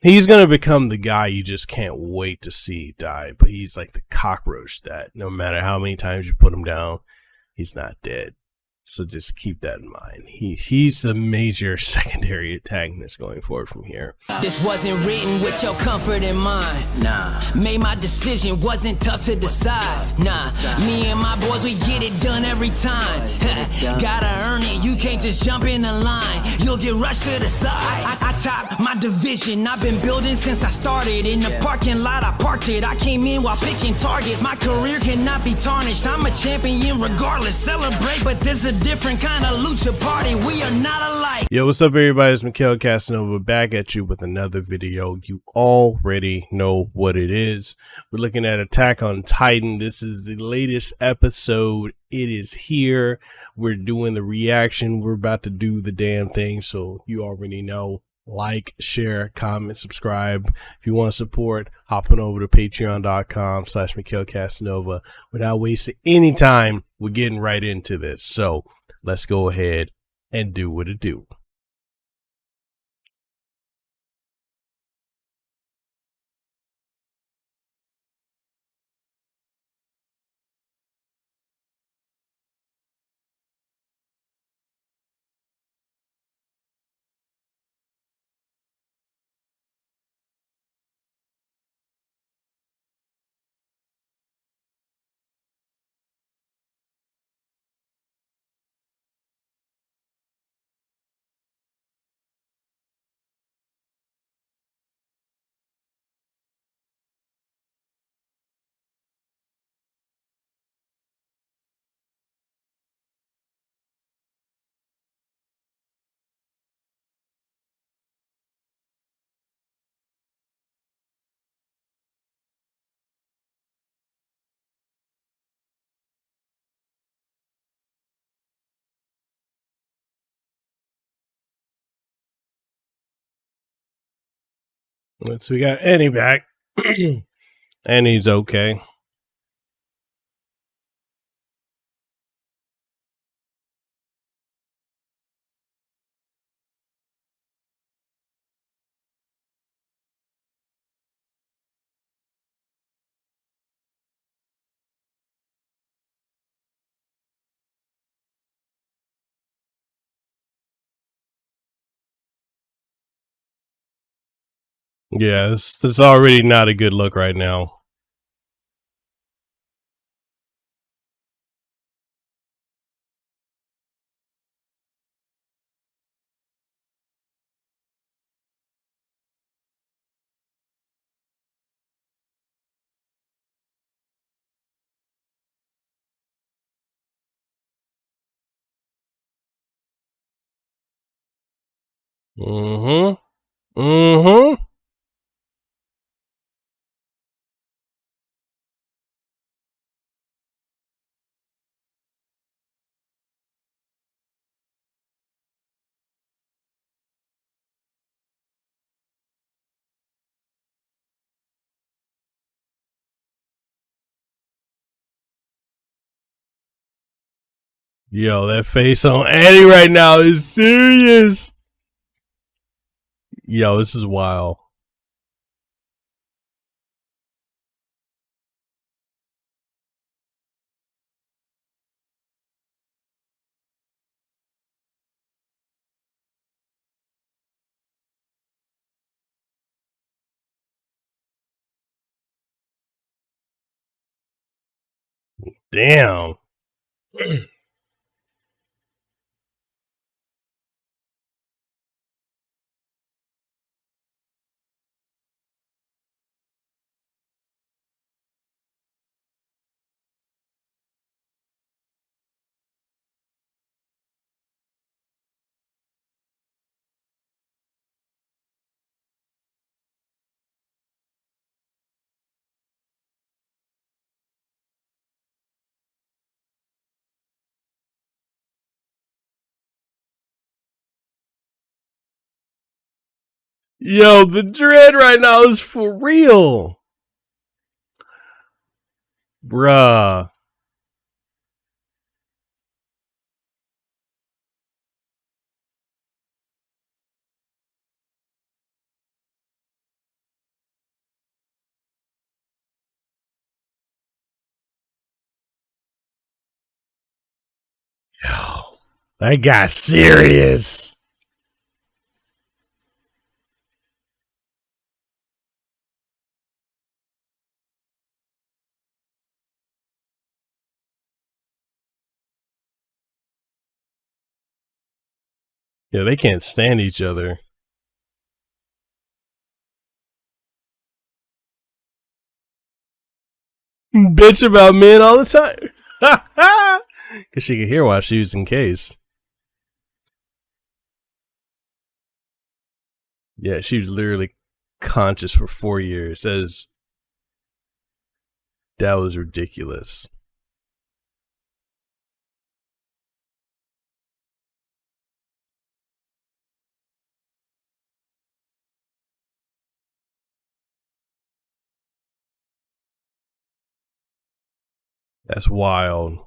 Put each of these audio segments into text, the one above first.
He's going to become the guy you just can't wait to see die, but he's like the cockroach that no matter how many times you put him down, he's not dead. So just keep that in mind. He's the major secondary antagonist going forward from here. This wasn't written with your comfort in mind. Nah. Made my decision, wasn't tough to decide. Nah. Me and my boys, we get it done every time. Gotta earn it, you can't just jump in the line. You'll get rushed to the side. I top my division, I've been building since I started. In the parking lot, I parked it. I came in while picking targets. My career cannot be tarnished. I'm a champion regardless. Celebrate, but this is a different kind of lucha party. We are not alike. Yo, what's up, everybody? It's Mikhail Casanova back at you with another video. You already know what it is. We're looking at Attack on Titan. This is the latest episode. It is here. We're doing the reaction. We're about to do the damn thing, so you already know. Like, share, comment, subscribe. If you want to support, hop on over to patreon.com/Mikhail Casanova. Without wasting any time, we're getting right into this. So let's go ahead and do what it do. So we got Annie back. Annie's okay. Yeah, it's already not a good look right now. Mm-hmm. Mm-hmm. Yo, that face on Annie right now is serious. Yo, this is wild. Damn. Yo, the dread right now is for real. Bruh. That got serious. Yeah, they can't stand each other. Bitch about men all the time. Because she could hear while she was encased. Yeah, she was literally conscious for 4 years. That was ridiculous. That's wild.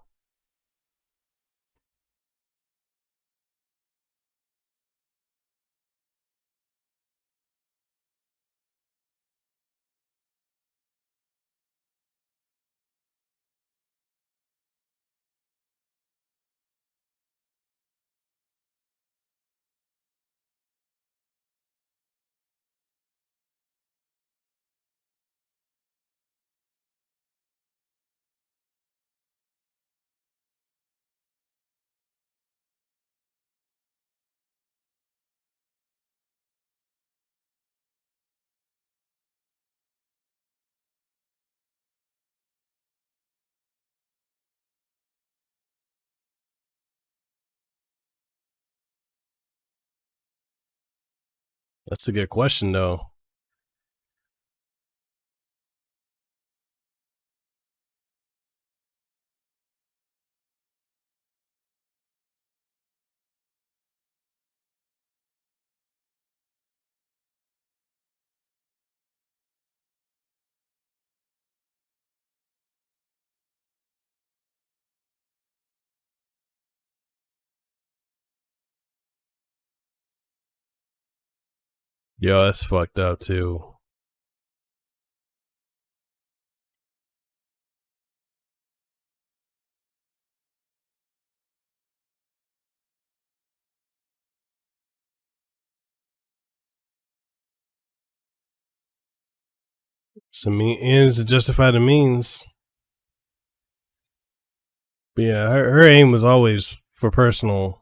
That's a good question, though. Yo, that's fucked up, too. Some ends to justify the means. But yeah, her aim was always for personal.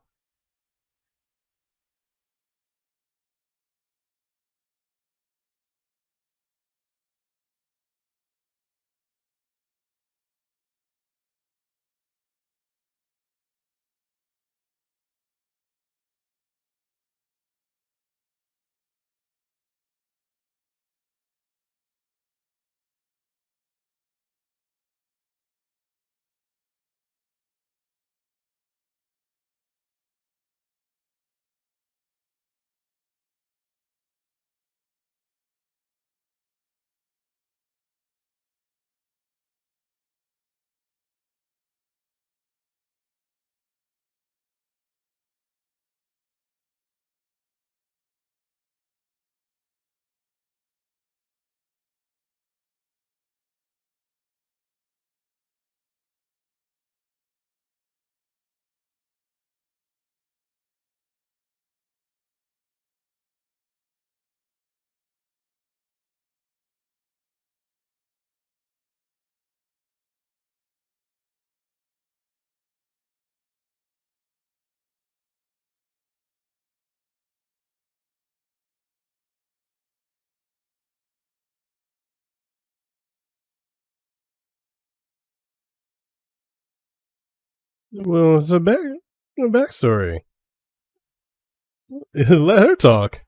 Well, it's a backstory. Let her talk.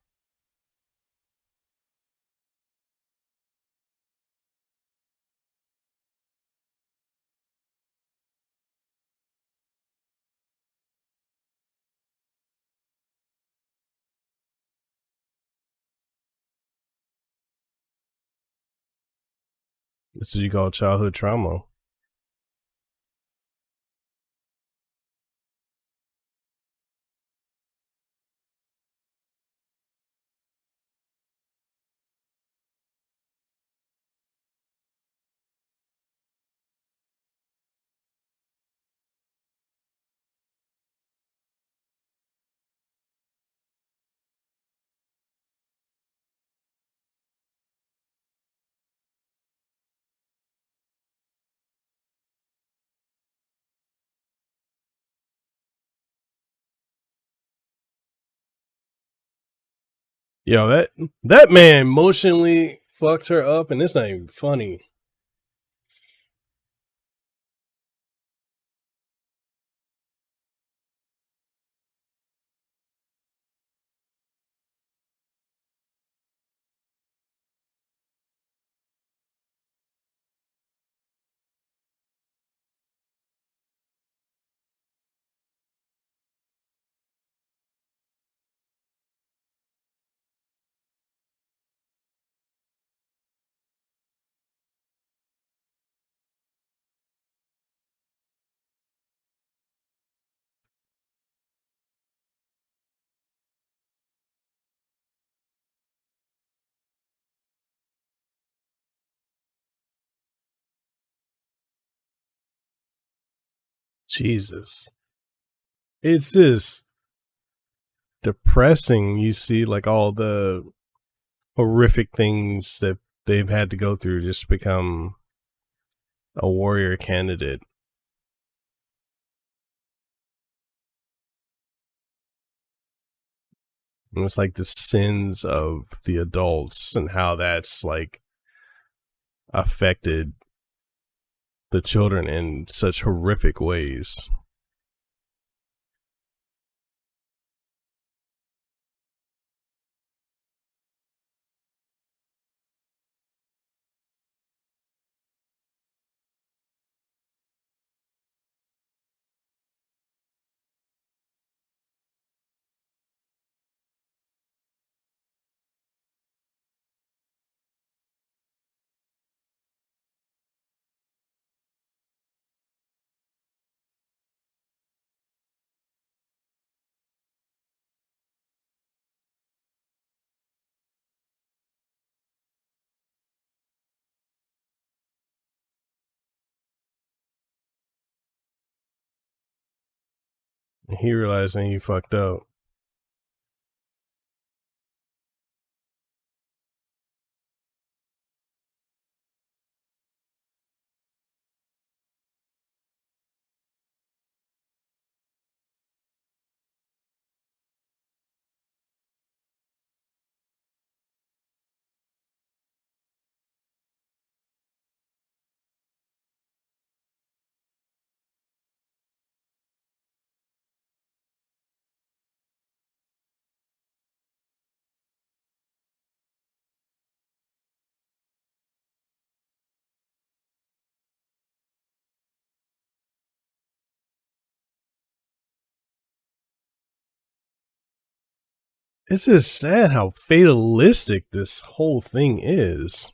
This is what you call childhood trauma. Yo, that man emotionally fucked her up, and it's not even funny. Jesus. It's just depressing. You see, like, all the horrific things that they've had to go through just to become a warrior candidate. And it's like the sins of the adults and how that's like affected the children in such horrific ways. And he realizing he fucked up. It's just sad how fatalistic this whole thing is.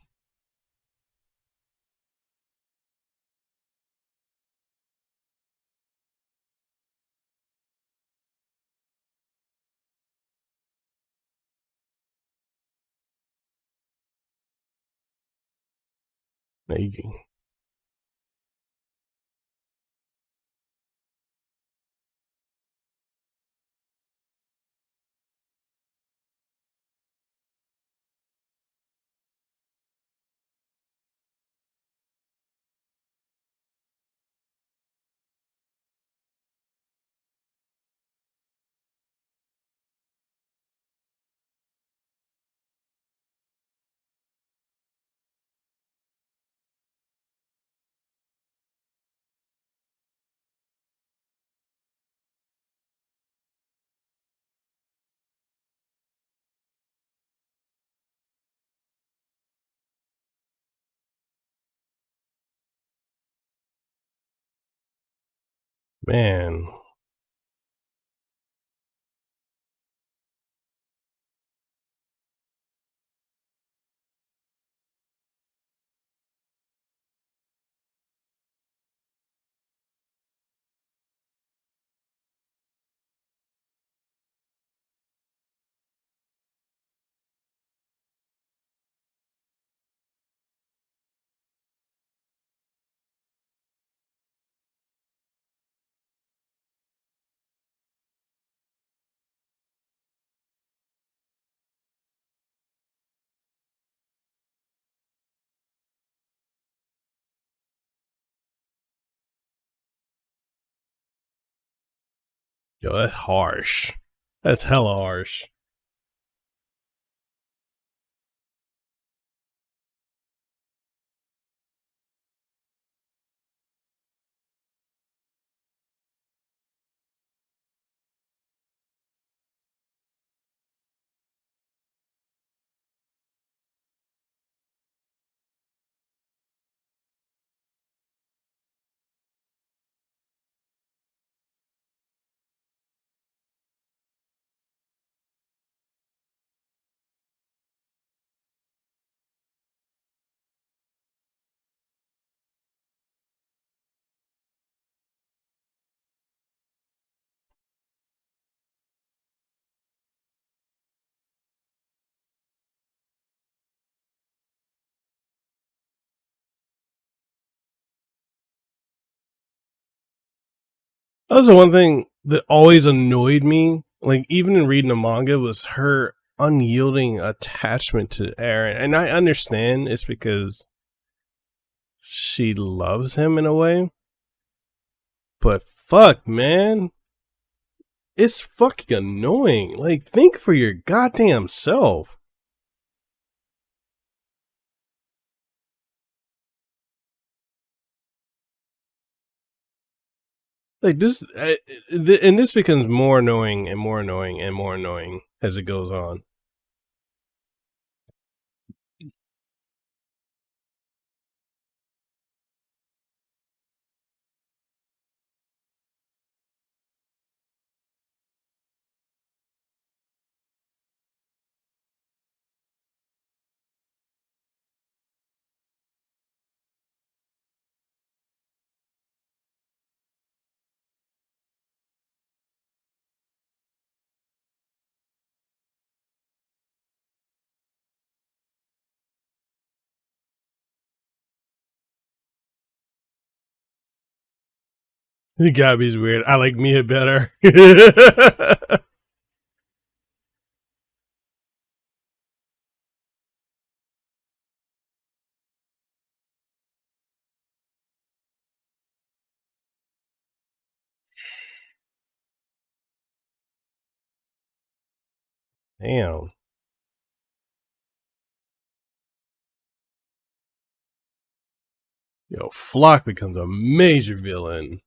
Man, yo, that's harsh. That's hella harsh. Also, one thing that always annoyed me, like even in reading the manga, was her unyielding attachment to Eren. And I understand it's because she loves him in a way, but fuck, man, it's fucking annoying. Like, think for your goddamn self. Like this, and this becomes more annoying and more annoying and more annoying as it goes on. Gabi's weird. I like Mia better. Damn. Yo, Flock becomes a major villain.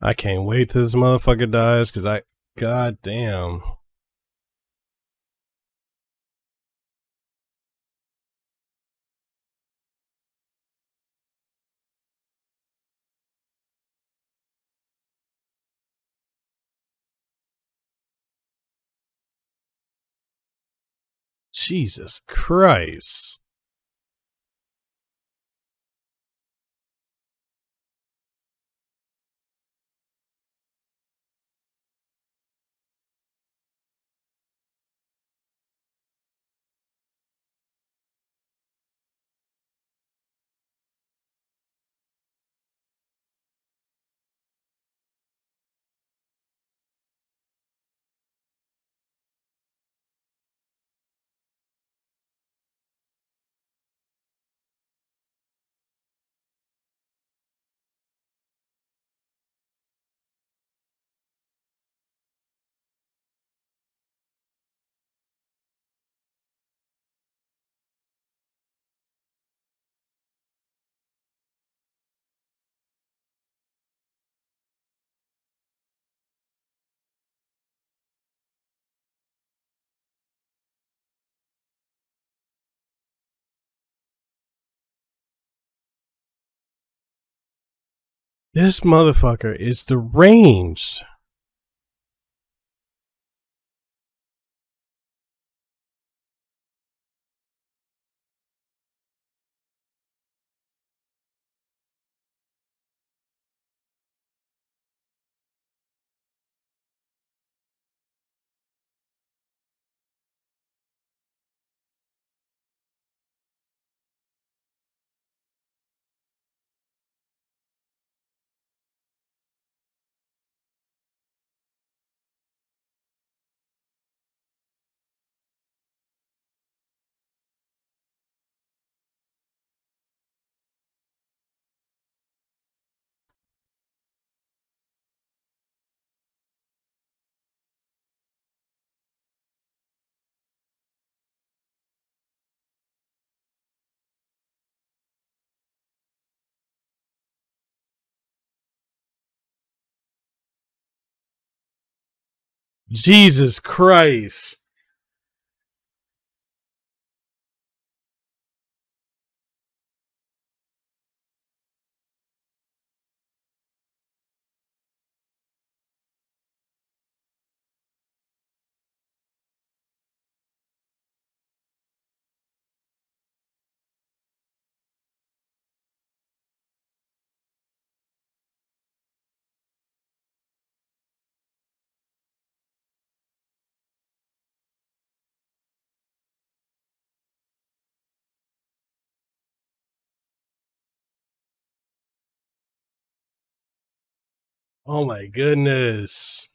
I can't wait till this motherfucker dies because god damn. Jesus Christ. This motherfucker is deranged. Jesus Christ. Oh my goodness.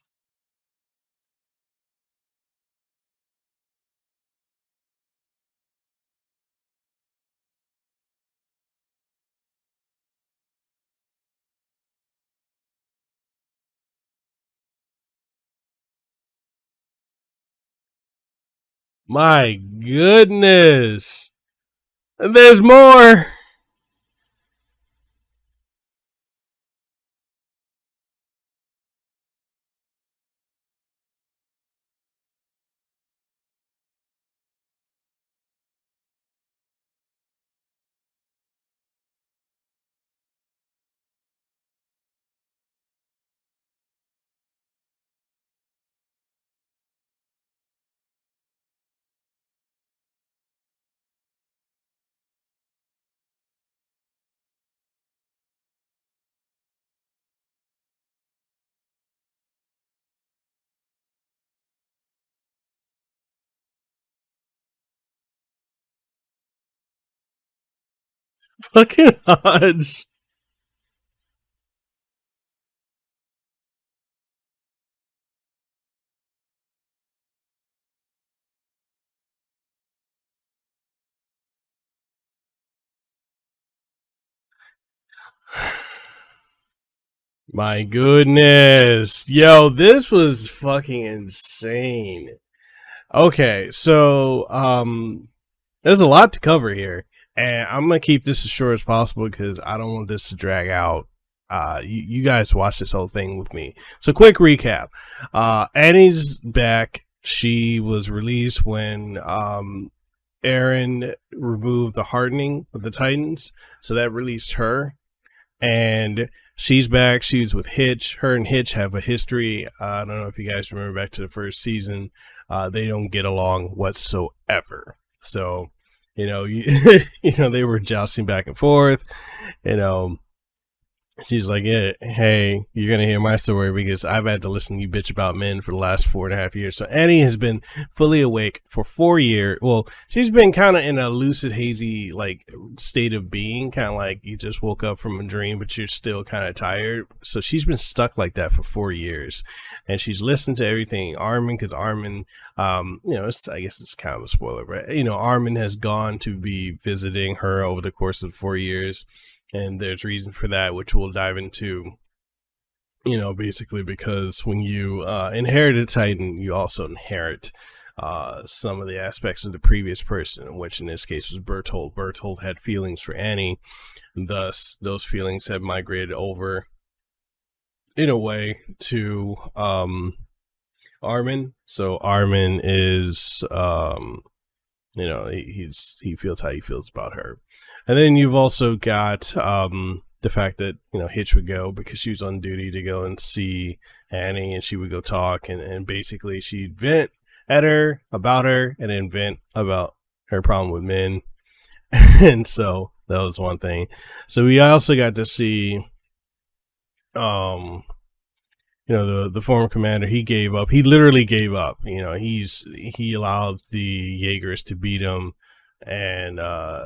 My goodness. And there's more. Fucking odds. My goodness. Yo, this was fucking insane. Okay, so there's a lot to cover here, and I'm gonna keep this as short as possible because I don't want this to drag out. You guys watch this whole thing with me. So, quick recap: Annie's back. She was released when Eren removed the hardening of the Titans, so that released her, and she's back. She's with Hitch. Her and Hitch have a history. I don't know if you guys remember back to the first season. They don't get along whatsoever. So, you know, they were jousting back and forth. You know, she's like, yeah, hey, you're going to hear my story because I've had to listen to you bitch about men for the last 4.5 years. So Annie has been fully awake for 4 years. Well, she's been kind of in a lucid, hazy, like, state of being, kind of like you just woke up from a dream, but you're still kind of tired. So she's been stuck like that for 4 years. And she's listened to everything Armin, because Armin, I guess it's kind of a spoiler, but, Armin has gone to be visiting her over the course of 4 years. And there's reason for that, which we'll dive into, basically because when you inherit a Titan, you also inherit some of the aspects of the previous person, which in this case was Bertold. Bertold had feelings for Annie, and thus those feelings have migrated over, in a way, to Armin. So Armin is, he feels how he feels about her. And then you've also got the fact that, Hitch would go because she was on duty to go and see Annie, and she would go talk, and basically she'd vent at her, about her, and then vent about her problem with men. And so that was one thing. So we also got to see, the former commander. He gave up. He literally gave up. He allowed the Jaegers to beat him and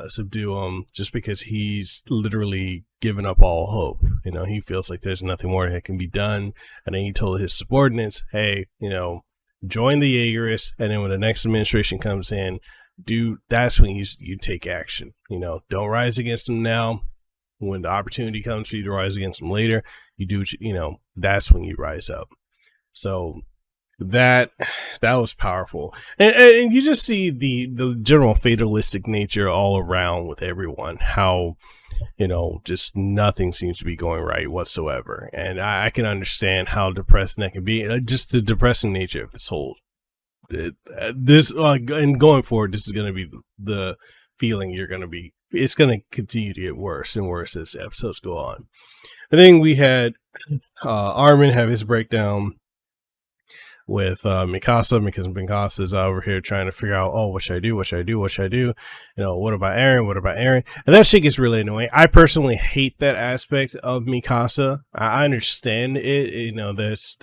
subdue him just because he's literally given up all hope. He feels like there's nothing more that can be done. And then he told his subordinates, hey, join the Jaegerists, and then when the next administration comes in, that's when you take action. Don't rise against them now. When the opportunity comes for you to rise against them later, you do, that's when you rise up. So that was powerful. And you just see the general fatalistic nature all around with everyone, how, you know, just nothing seems to be going right whatsoever. And I can understand how depressing that can be. Just the depressing nature of this whole, and going forward, this is going to be the feeling you're going to be. It's going to continue to get worse and worse as episodes go on. And then we had Armin have his breakdown with Mikasa, because Mikasa is over here trying to figure out, oh, what should I do? What should I do? What should I do? You know, what about Eren? What about Eren? And that shit gets really annoying. I personally hate that aspect of Mikasa. I understand it. You know, that's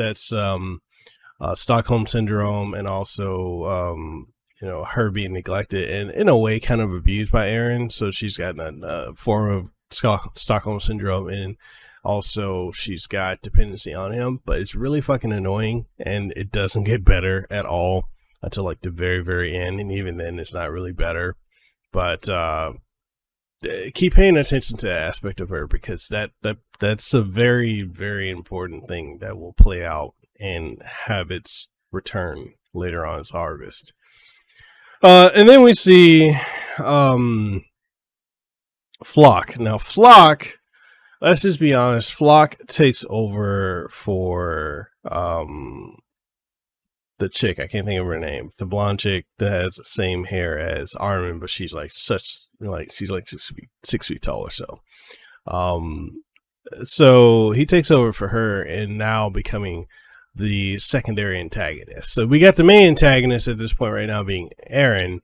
Stockholm syndrome, and also you know, her being neglected and in a way kind of abused by Eren. So she's got a form of Stockholm syndrome, and also she's got dependency on him. But it's really fucking annoying, and it doesn't get better at all until like the very, very end, and even then it's not really better. But keep paying attention to that aspect of her, because that's a very, very important thing that will play out and have its return later on as Harvest. And then we see FLOCH. Now FLOCH, let's just be honest, FLOCH takes over for the chick, I can't think of her name, the blonde chick that has the same hair as Armin, but she's like she's like 6 feet tall or so. So he takes over for her, and now becoming the secondary antagonist. So we got the main antagonist at this point right now being Eren,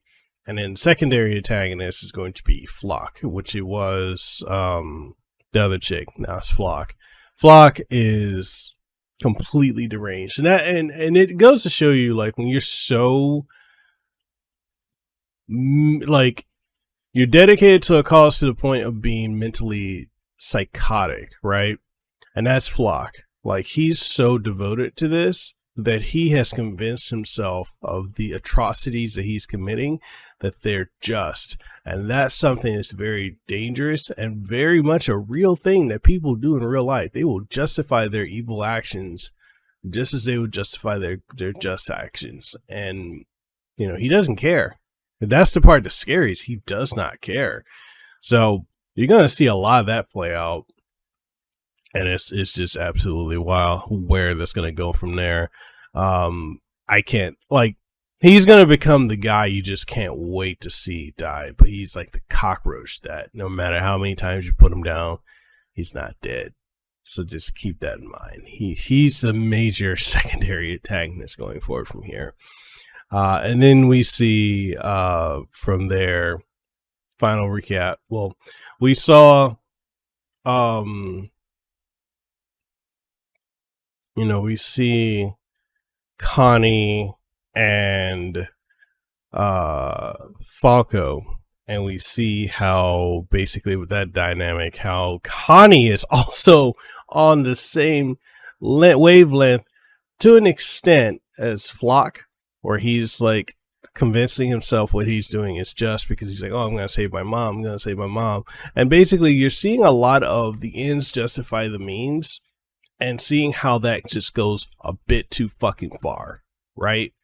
and then secondary antagonist is going to be FLOCH, which it was the other chick. Now it's FLOCH. FLOCH is completely deranged, and that and it goes to show you, like, when you're so like you're dedicated to a cause to the point of being mentally psychotic, right? And that's FLOCH. Like, he's so devoted to this that he has convinced himself of the atrocities that he's committing, that they're just. And that's something that's very dangerous and very much a real thing that people do in real life. They will justify their evil actions just as they would justify their just actions. And, you know, he doesn't care. And that's the part that's scary, is he does not care. So you're going to see a lot of that play out. And it's just absolutely wild where that's going to go from there. I can't, like, he's going to become the guy you just can't wait to see die. But he's like the cockroach that no matter how many times you put him down, he's not dead. So just keep that in mind. He's the major secondary antagonist going forward from here. And then we see from there, final recap. Well, we saw you know, we see Connie and Falco, and we see how basically with that dynamic, how Connie is also on the same wavelength to an extent as FLOCH, where he's like convincing himself what he's doing is just, because he's like, oh, I'm going to save my mom, I'm going to save my mom. And basically you're seeing a lot of the ends justify the means, and seeing how that just goes a bit too fucking far, right?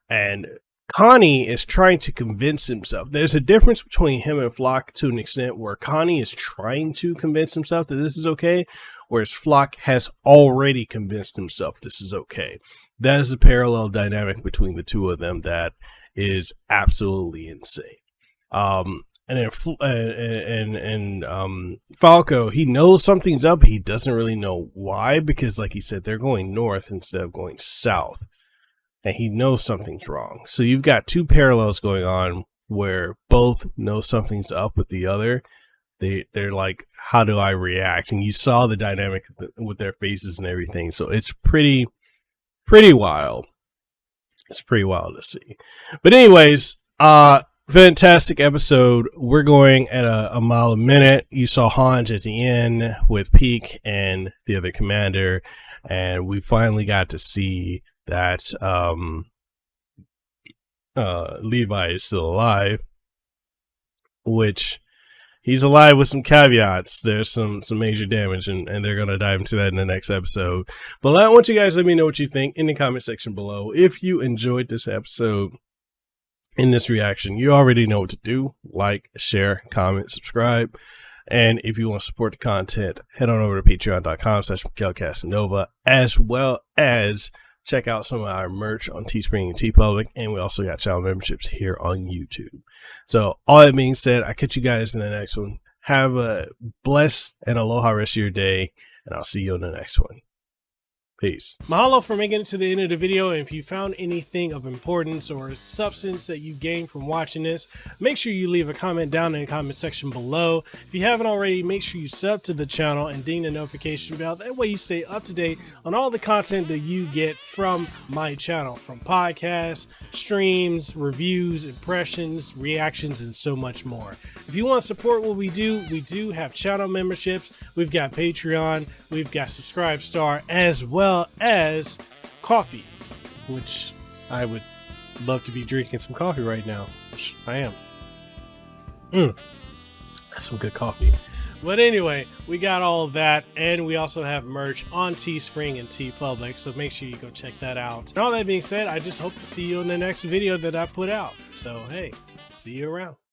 And Connie is trying to convince himself. There's a difference between him and FLOCH to an extent where Connie is trying to convince himself that this is okay, whereas FLOCH has already convinced himself this is okay. That is a parallel dynamic between the two of them that is absolutely insane. And then Falco, he knows something's up. He doesn't really know why, because like he said, they're going north instead of going south, and he knows something's wrong. So you've got two parallels going on where both know something's up with the other. They're like, how do I react? And you saw the dynamic with their faces and everything. So it's pretty wild. It's pretty wild to see. But anyways, fantastic episode. We're going at a mile a minute. You saw Hans at the end with Peak and the other commander, and we finally got to see that Levi is still alive, which he's alive with some caveats. There's some major damage, and they're going to dive into that in the next episode. But I want you guys to let me know what you think in the comment section below. If you enjoyed this episode, in this reaction, you already know what to do. Like, share, comment, subscribe. And if you want to support the content, head on over to patreon.com/MikhailCasanova, as well as check out some of our merch on Teespring and TeePublic. And we also got channel memberships here on YouTube. So all that being said, I'll catch you guys in the next one. Have a blessed and aloha rest of your day, and I'll see you in the next one. Peace. Mahalo for making it to the end of the video. And if you found anything of importance or substance that you gained from watching this, make sure you leave a comment down in the comment section below. If you haven't already, make sure you sub to the channel and ding the notification bell. That way you stay up to date on all the content that you get from my channel, from podcasts, streams, reviews, impressions, reactions, and so much more. If you want to support what we do have channel memberships. We've got Patreon, we've got Subscribe Star, as well as coffee, which I would love to be drinking some coffee right now, which I am. That's some good coffee. But anyway, we got all of that, and we also have merch on Teespring and TeePublic, so make sure you go check that out. And all that being said, I just hope to see you in the next video that I put out. So hey, see you around.